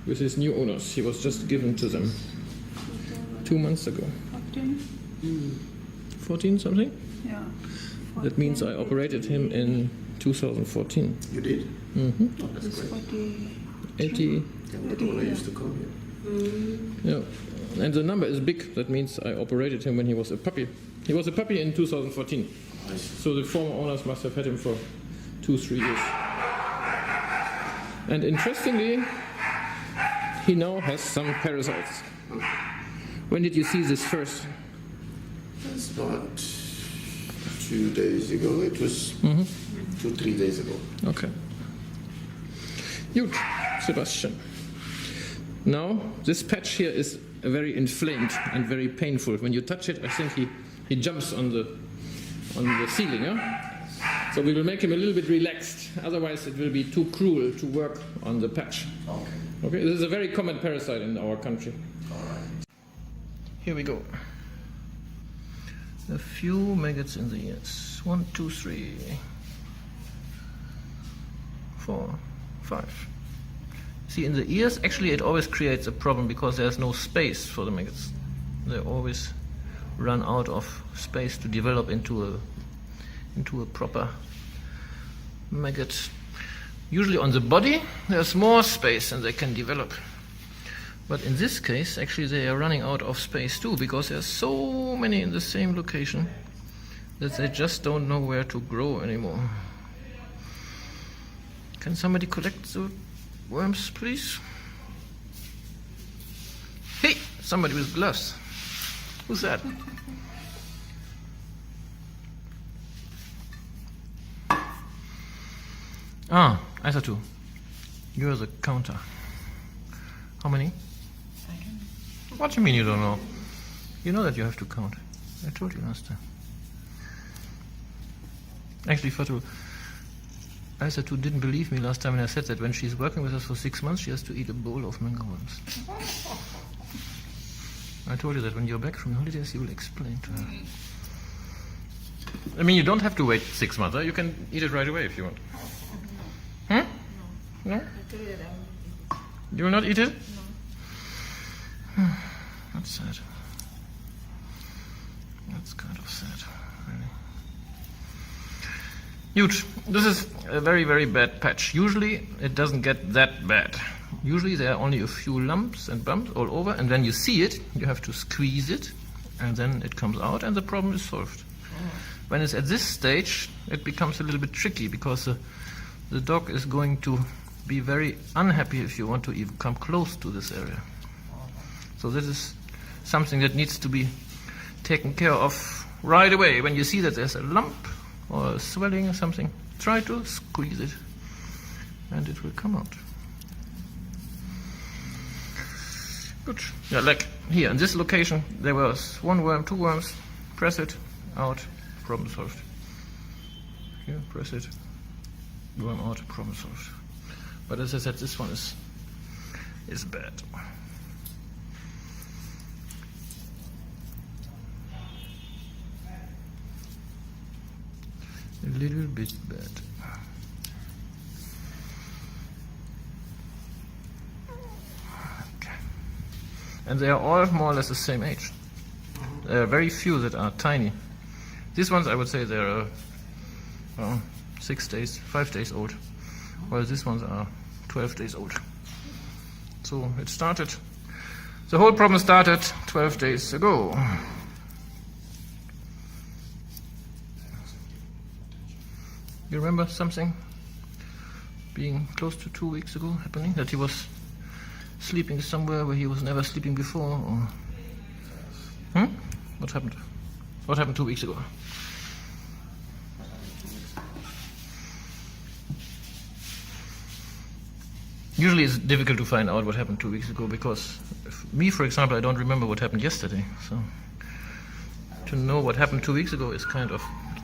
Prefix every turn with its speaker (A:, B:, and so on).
A: with his new owners. He was just given to them 2 months ago. 14 something?
B: Yeah. 14.
A: That means I operated him in 2014.
C: You did?
A: Mm-hmm.
C: Oh, that's
B: It's
C: great.
A: 80.
C: Yeah, my owner used to come here.
A: Yeah. And the number is big. That means I operated him when he was a puppy. He was a puppy in 2014.
C: I see.
A: So the former owners must have had him for 2-3 years. And interestingly, he now has some parasites. When did you see this first?
C: That's about 2 days ago. It was 2-3 days ago.
A: Okay. Good, Sebastian. Now, this patch here is very inflamed and very painful. When you touch it, I think he jumps on the ceiling. Yeah? So we will make him a little bit relaxed. Otherwise, it will be too cruel to work on the patch.
C: Okay.
A: Okay, this is a very common parasite in our country.
C: All right.
A: Here we go. A few maggots in the ears. 1, 2, 3, 4, 5. See, in the ears, actually, it always creates a problem because there's no space for the maggots. They always run out of space to develop into a proper maggot. Usually on the body, there's more space and they can develop. But in this case, actually, they are running out of space too because there's so many in the same location that they just don't know where to grow anymore. Can somebody collect the worms, please? Hey, somebody with gloves. Who's that? Ah, Isatu. You're the counter. How many? What do you mean you don't know? You know that you have to count. I told you last time. Actually, Fatu, Isatu didn't believe me last time when I said that when she's working with us for 6 months, she has to eat a bowl of mangoworms. I told you that when you're back from holidays, you will explain to her. I mean, you don't have to wait 6 months. Huh? You can eat it right away if you want. Hmm? No? You will not eat it? No. That's sad. That's kind of sad, really. Huge. This is a very, very bad patch. Usually it doesn't get that bad. Usually there are only a few lumps and bumps all over, and when you see it, you have to squeeze it, and then it comes out, and the problem is solved. When it's at this stage, it becomes a little bit tricky, because the dog is going to be very unhappy if you want to even come close to this area. So this is something that needs to be taken care of right away. When you see that there's a lump or a swelling or something, try to squeeze it, and it will come out. Good. Yeah, like here in this location, there was 1 worm, 2 worms. Press it out, problem solved. Here, press it, worm out, problem solved. But as I said, this one is bad. A little bit bad. Okay. And they are all more or less the same age. There are very few that are tiny. These ones, I would say, they're 6 days, 5 days old, while these ones are 12 days old. So it started, the whole problem started 12 days ago. You remember something being close to 2 weeks ago happening? That he was sleeping somewhere where he was never sleeping before? Or what happened? What happened 2 weeks ago? Usually it's difficult to find out what happened 2 weeks ago, because me, for example, I don't remember what happened yesterday. So to know what happened 2 weeks ago is kind of